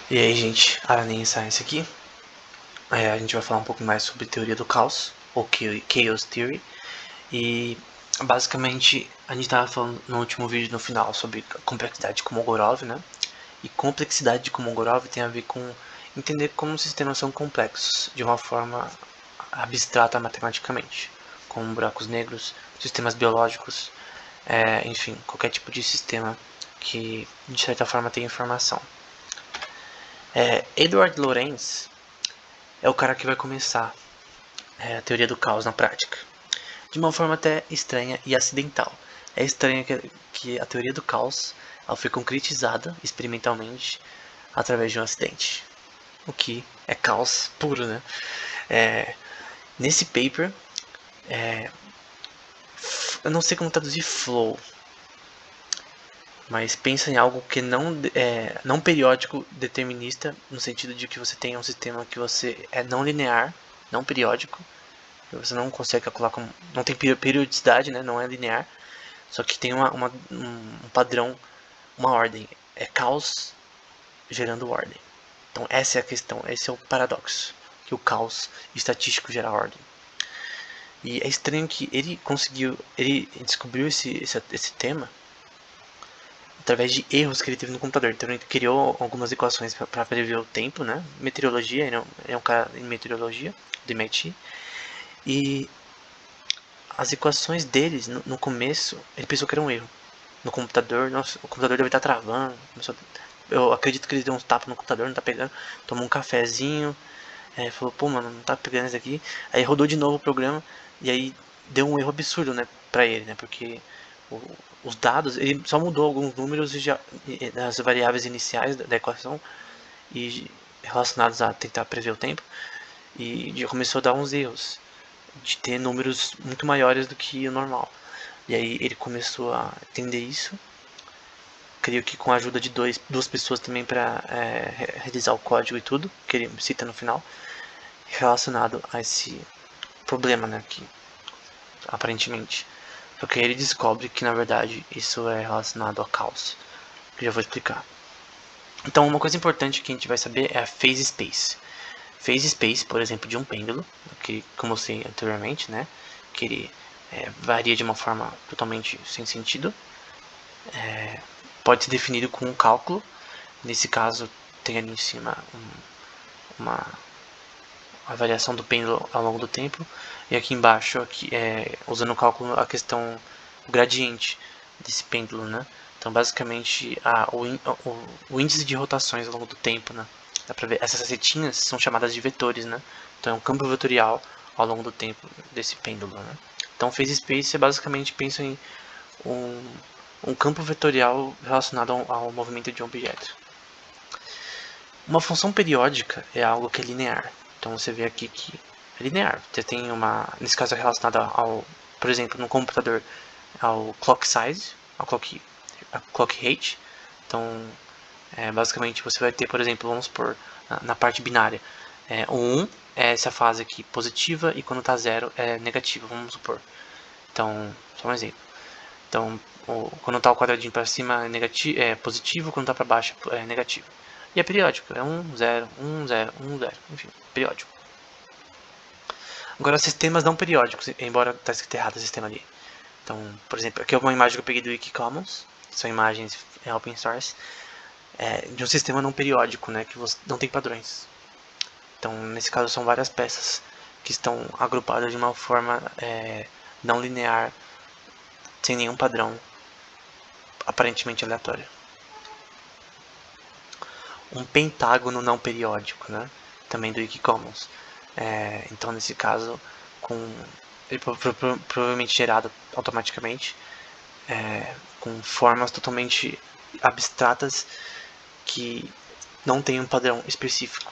E aí, gente, Araninha Science aqui. A gente vai falar um pouco mais sobre teoria do caos, ou Chaos Theory. E basicamente a gente estava falando no último vídeo no final sobre complexidade de Kolmogorov, né? E complexidade de Kolmogorov tem a ver com entender como os sistemas são complexos de uma forma abstrata matematicamente, como buracos negros, sistemas biológicos, enfim, qualquer tipo de sistema que de certa forma tem informação. Edward Lorenz é o cara que vai começar a teoria do caos na prática, de uma forma até estranha e acidental. É estranho que a teoria do caos ela foi concretizada experimentalmente através de um acidente, o que é caos puro, né? Nesse paper, eu não sei como traduzir flow, mas pensa em algo que não periódico determinista, no sentido de que você tem um sistema que você é não linear, não periódico, que você não consegue calcular como. Não tem periodicidade, né? Não é linear. Só que tem um padrão, uma ordem. É caos gerando ordem. Então essa é a questão, esse é o paradoxo. Que o caos estatístico gera ordem. E é estranho que ele descobriu esse tema através de erros que ele teve no computador. Então ele criou algumas equações para prever o tempo, né? Meteorologia, ele é um cara em meteorologia do MIT. E as equações deles, no começo, ele pensou que era um erro. No computador, nossa, o computador deve estar travando. Eu acredito que ele deu uns tapas no computador, não tá pegando. Tomou um cafezinho, falou, pô, mano, não tá pegando isso aqui. Aí rodou de novo o programa, e aí deu um erro absurdo, né, pra ele, né, porque o, os dados, ele só mudou alguns números as variáveis iniciais da equação e relacionados a tentar prever o tempo, e já começou a dar uns erros de ter números muito maiores do que o normal. E aí ele começou a entender isso. Creio que com a ajuda de duas pessoas também para realizar o código e tudo, que ele cita no final, relacionado a esse problema, né, que aparentemente. Só que aí ele descobre que na verdade isso é relacionado ao caos, que eu já vou explicar. Então uma coisa importante que a gente vai saber é a phase space. Phase space, por exemplo, de um pêndulo, que como eu sei anteriormente, né, que ele varia de uma forma totalmente sem sentido, pode ser definido com um cálculo. Nesse caso, tem ali em cima uma variação do pêndulo ao longo do tempo, e aqui embaixo, usando o cálculo, a questão, o gradiente desse pêndulo, né? Então, basicamente, o índice de rotações ao longo do tempo, né? Dá pra ver, essas setinhas são chamadas de vetores, né? Então, é um campo vetorial ao longo do tempo desse pêndulo, né? Então, phase space, você basicamente pensa em um, um campo vetorial relacionado ao movimento de um objeto. Uma função periódica é algo que é linear. Então você vê aqui que é linear. Você tem nesse caso é relacionada por exemplo, no computador, ao clock size, a clock rate. Então, basicamente você vai ter, por exemplo, vamos supor, na parte binária, o 1 é essa fase aqui positiva e quando está 0 é negativa, vamos supor. Então, só um exemplo. Então, quando está o quadradinho para cima é positivo, quando está para baixo é negativo. E é periódico, é 1, 0, 1, 0, 1, 0, enfim, periódico. Agora, sistemas não periódicos, embora está escrito errado o sistema ali. Então, por exemplo, aqui é uma imagem que eu peguei do Wikicommons, são imagens open source, de um sistema não periódico, né, que não tem padrões. Então, nesse caso, são várias peças que estão agrupadas de uma forma não linear, sem nenhum padrão aparentemente aleatório. Um pentágono não periódico, né? Também do Wikicommons. Então, nesse caso, ele provavelmente gerado automaticamente, com formas totalmente abstratas que não tem um padrão específico.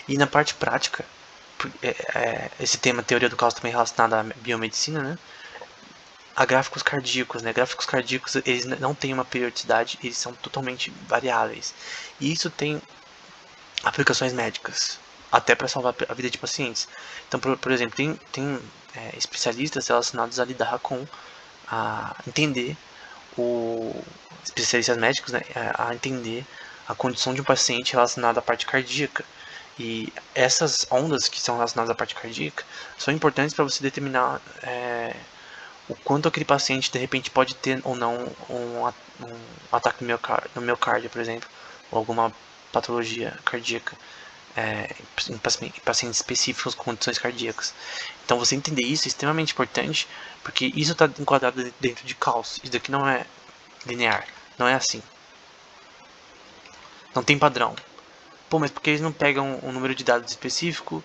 E na parte prática, esse tema teoria do caos também relacionado à biomedicina, né? A gráficos cardíacos, né? Gráficos cardíacos, eles não têm uma periodicidade, eles são totalmente variáveis. E isso tem aplicações médicas, até para salvar a vida de pacientes. Então, por exemplo, tem especialistas relacionados a lidar com, a entender especialistas médicos, né, a entender a condição de um paciente relacionada à parte cardíaca. E essas ondas que são relacionadas à parte cardíaca são importantes para você determinar o quanto aquele paciente de repente pode ter ou não um ataque no miocárdio, por exemplo, ou alguma patologia cardíaca em pacientes específicos com condições cardíacas. Então você entender isso é extremamente importante, porque isso está enquadrado dentro de caos. Isso daqui não é linear, não é assim. Não tem padrão. Pô, mas por que eles não pegam um número de dados específico,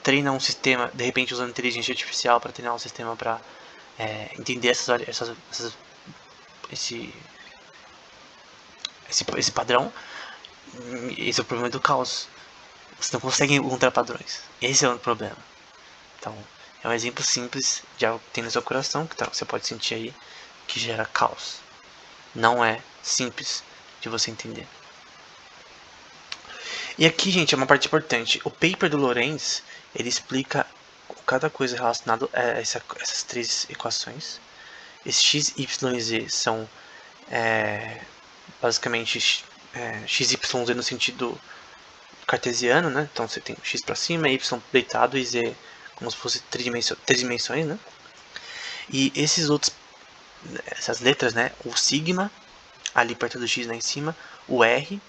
treinam um sistema, de repente usando inteligência artificial para treinar um sistema para entender esse padrão? Esse é o problema do caos. Você não consegue encontrar padrões. Esse é o problema. Então, é um exemplo simples de algo que tem no seu coração, que você pode sentir aí, que gera caos. Não é simples de você entender. E aqui, gente, é uma parte importante. O paper do Lorenz, ele explica cada coisa relacionada a essas três equações. Esses x, y e z são basicamente x, y, z no sentido cartesiano, né? Então você tem x para cima, y deitado e z como se fosse três dimensões, né? E essas letras, né? O sigma ali perto do x lá em cima, o r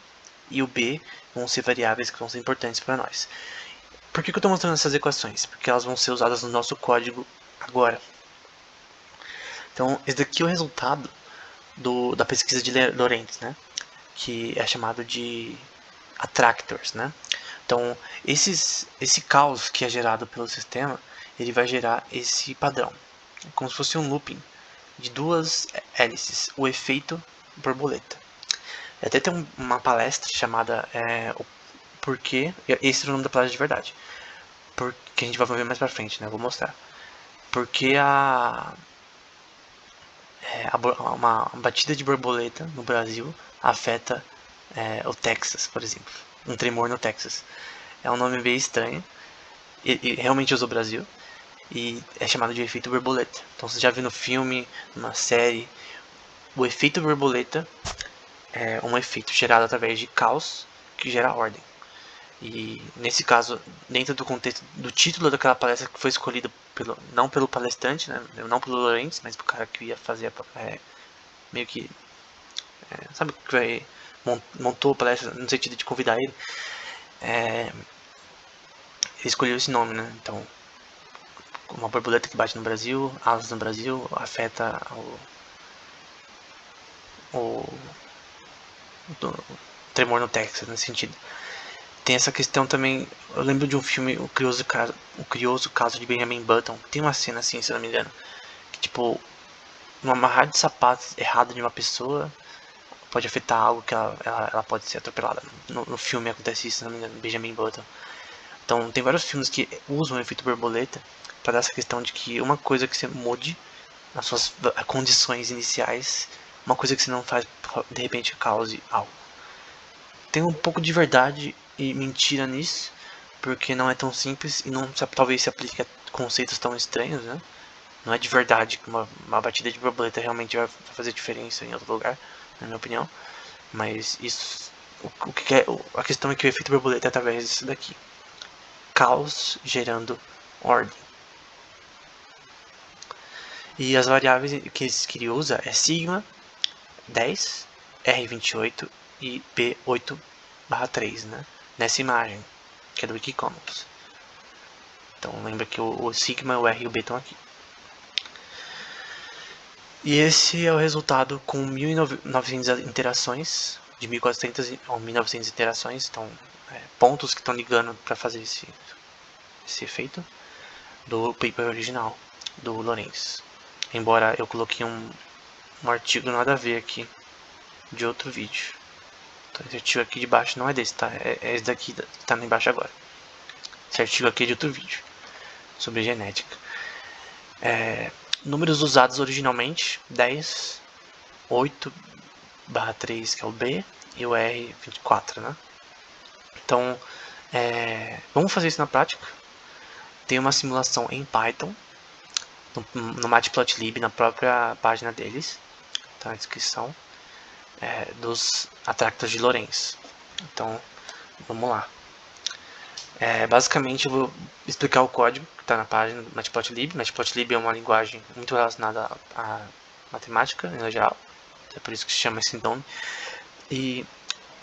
e o b vão ser variáveis que vão ser importantes para nós. Por que eu estou mostrando essas equações? Porque elas vão ser usadas no nosso código agora. Então, esse daqui é o resultado da pesquisa de Lorenz, né? Que é chamado de attractors, né? Então, esse caos que é gerado pelo sistema, ele vai gerar esse padrão, como se fosse um looping de duas hélices, o efeito borboleta. Até tem uma palestra chamada o Porquê, esse é o nome da palestra de verdade, que a gente vai ver mais pra frente, né? Eu vou mostrar. Porque uma batida de borboleta no Brasil afeta o Texas, por exemplo. Um tremor no Texas. É um nome bem estranho. E realmente usa o Brasil. E é chamado de efeito borboleta. Então você já viu no filme, numa série. O efeito borboleta é um efeito gerado através de caos que gera ordem. E nesse caso, dentro do contexto do título daquela palestra que foi escolhido não pelo palestrante, né, não pelo Lorenz, mas pelo cara que ia fazer meio que sabe, que montou a palestra no sentido de convidar ele, ele escolheu esse nome, né? Então, uma borboleta que bate no Brasil, asas no Brasil, afeta o tremor no Texas, nesse sentido. Tem essa questão também, eu lembro de um filme, o Curioso Caso de Benjamin Button. Tem uma cena assim, se não me engano, que tipo, uma amarrada de sapatos errada de uma pessoa pode afetar algo que ela pode ser atropelada. No filme acontece isso, se não me engano, Benjamin Button. Então tem vários filmes que usam o efeito borboleta para dar essa questão de que uma coisa que você mude nas suas condições iniciais, uma coisa que você não faz de repente cause algo. Tem um pouco de verdade e mentira nisso, porque não é tão simples e não talvez se aplique a conceitos tão estranhos, né? Não é de verdade que uma batida de borboleta realmente vai fazer diferença em outro lugar, na minha opinião. Mas isso, a questão é que o efeito borboleta é através disso daqui. Caos gerando ordem. E as variáveis que ele usa é sigma 10, R28 e B8/3, né? Nessa imagem, que é do Wikicommons. Então lembra que o sigma, o R e o B estão aqui. E esse é o resultado com 1.900 interações, de 1.400 a 1.900 interações, então pontos que estão ligando para fazer esse efeito do paper original do Lorenz. Embora eu coloquei um artigo nada a ver aqui de outro vídeo. Então esse artigo aqui de baixo não é desse, tá? É esse daqui que tá embaixo agora. Esse artigo aqui é de outro vídeo sobre genética. Números usados originalmente: 10, 8/3, que é o B, e o R24, né? Então, vamos fazer isso na prática. Tem uma simulação em Python, no Matplotlib, na própria página deles, tá na descrição, dos attractors de Lorenz. Então, vamos lá. Basicamente, eu vou explicar o código que está na página do Matplotlib. Matplotlib é uma linguagem muito relacionada à matemática, em geral. É por isso que se chama esse nome. E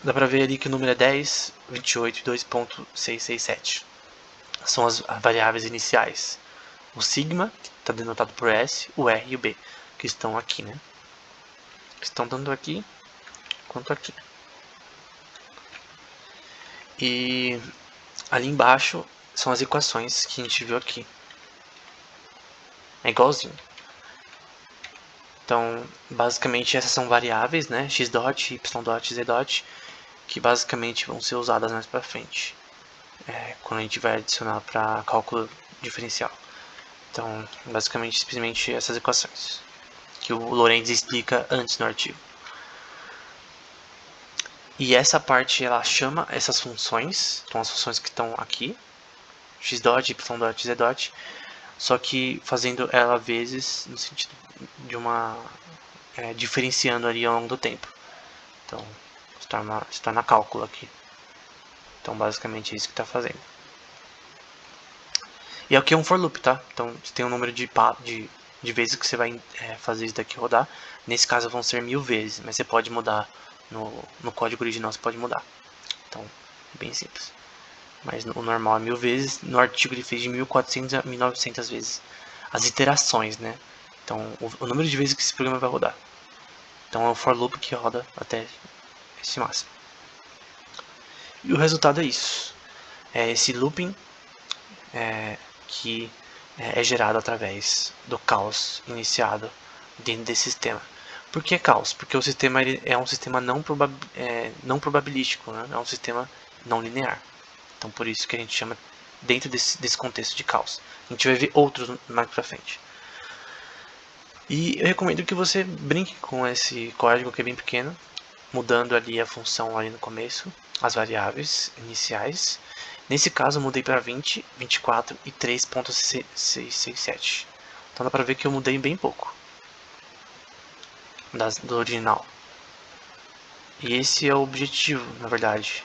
dá pra ver ali que o número é 10, 28 e 2.667. São as variáveis iniciais. O sigma, que está denotado por S, o R e o B, que estão aqui, né? Estão tanto aqui quanto aqui. E ali embaixo são as equações que a gente viu aqui. É igualzinho. Então, basicamente essas são variáveis, né? X dot, Y dot, Z dot, que basicamente vão ser usadas mais para frente, quando a gente vai adicionar para cálculo diferencial. Então, basicamente, simplesmente essas equações que o Lorenz explica antes no artigo. E essa parte ela chama essas funções, então as funções que estão aqui, x dot, y dot, z dot, só que fazendo ela vezes no sentido de uma diferenciando ali ao longo do tempo. Então se torna cálculo aqui. Então basicamente é isso que está fazendo. E aqui é um for loop, tá? Então você tem um número de vezes que você vai fazer isso daqui rodar. Nesse caso vão ser 1000 vezes, mas você pode mudar no código original, você pode mudar. Então é bem simples. Mas o normal é 1000 vezes. No artigo ele fez de 1400 a 1900 vezes as iterações, né? Então o número de vezes que esse programa vai rodar. Então é um for loop que roda até esse máximo. E o resultado é isso. É esse looping que é gerado através do caos iniciado dentro desse sistema. Por que caos? Porque o sistema é um sistema não probabilístico, né? É um sistema não linear. Então por isso que a gente chama dentro desse contexto de caos. A gente vai ver outros mais pra frente. E eu recomendo que você brinque com esse código que é bem pequeno, mudando ali a função ali no começo, as variáveis iniciais. Nesse caso eu mudei para 20, 24 e 3.667. Então dá pra ver que eu mudei bem pouco do original. E esse é o objetivo, na verdade,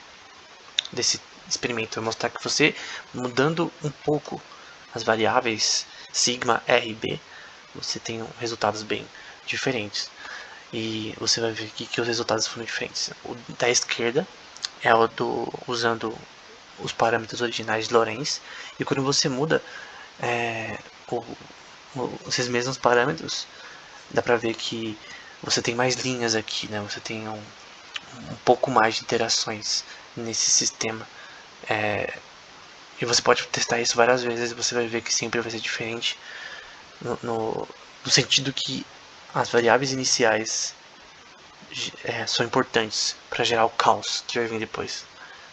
desse experimento, é mostrar que você, mudando um pouco as variáveis sigma, r e b, você tem resultados bem diferentes. E você vai ver aqui que os resultados foram diferentes. O da esquerda é o usando os parâmetros originais de Lorenz, e quando você muda esses mesmos parâmetros, dá pra ver que você tem mais linhas aqui, né? Você tem um pouco mais de interações nesse sistema. E você pode testar isso várias vezes e você vai ver que sempre vai ser diferente no sentido que as variáveis iniciais são importantes para gerar o caos que vai vir depois.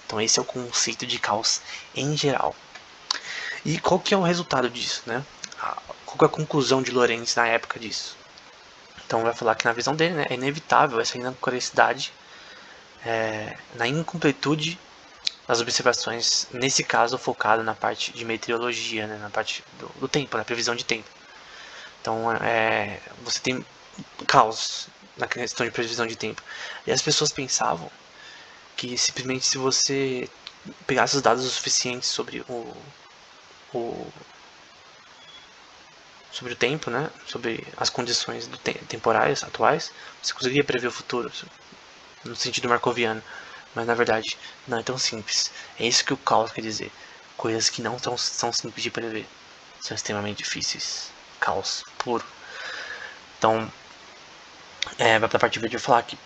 Então esse é o conceito de caos em geral. E qual que é o resultado disso, né? Qual que é a conclusão de Lorenz na época disso? Então vai falar que na visão dele, né, é inevitável essa inaccuracidade, na incompletude das observações, nesse caso focado na parte de meteorologia, né, na parte do tempo, na previsão de tempo. Então você tem caos na questão de previsão de tempo. E as pessoas pensavam que simplesmente se você pegasse os dados o suficientes sobre sobre o tempo, né, sobre as condições temporais atuais, você conseguiria prever o futuro, no sentido marcoviano. Mas na verdade não é tão simples. É isso que o caos quer dizer. Coisas que não são simples de prever são extremamente difíceis. Caos puro. Então, vai pra parte de falar que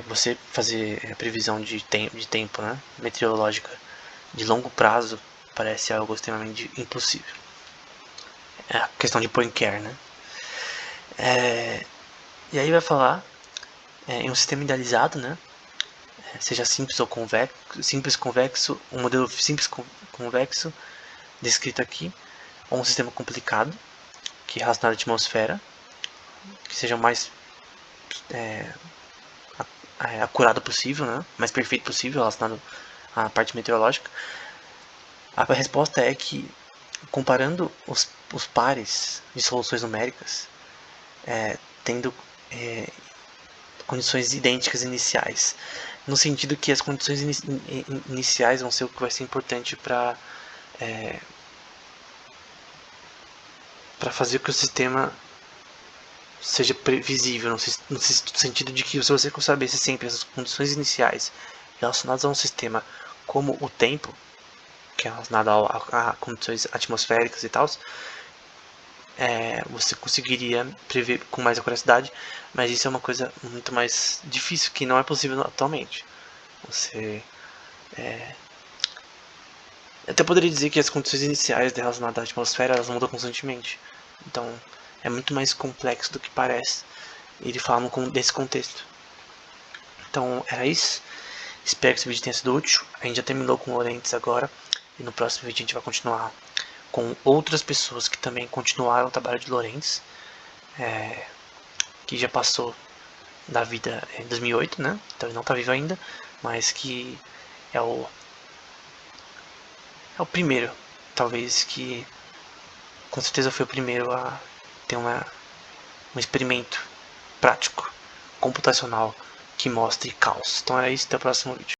você fazer previsão de tempo, né, meteorológica de longo prazo parece algo extremamente impossível. É a questão de point care, né? E aí vai falar em um sistema idealizado, né? Seja simples ou convexo, um modelo simples convexo descrito aqui, ou um sistema complicado que é relacionado à atmosfera, que seja o mais acurado possível, né? Mais perfeito possível relacionado à parte meteorológica. A resposta é que, comparando os pares de soluções numéricas, tendo condições idênticas iniciais, no sentido que as condições iniciais vão ser o que vai ser importante para fazer com que o sistema seja previsível, no sentido de que se você saber sempre as condições iniciais relacionadas a um sistema, como o tempo, que é relacionado a condições atmosféricas e tal, você conseguiria prever com mais acuracidade, mas isso é uma coisa muito mais difícil, que não é possível atualmente. Você até poderia dizer que as condições iniciais relacionadas à atmosfera elas mudam constantemente, então é muito mais complexo do que parece. Ele fala nesse contexto. Então era isso. Espero que esse vídeo tenha sido útil. A gente já terminou com o Lorentz agora. E no próximo vídeo a gente vai continuar com outras pessoas que também continuaram o trabalho de Lorentz. Que já passou da vida em 2008, né? Então ele não está vivo ainda. Mas que é o primeiro. Talvez que com certeza foi o primeiro a ter um experimento prático, computacional, que mostre caos. Então é isso, até o próximo vídeo.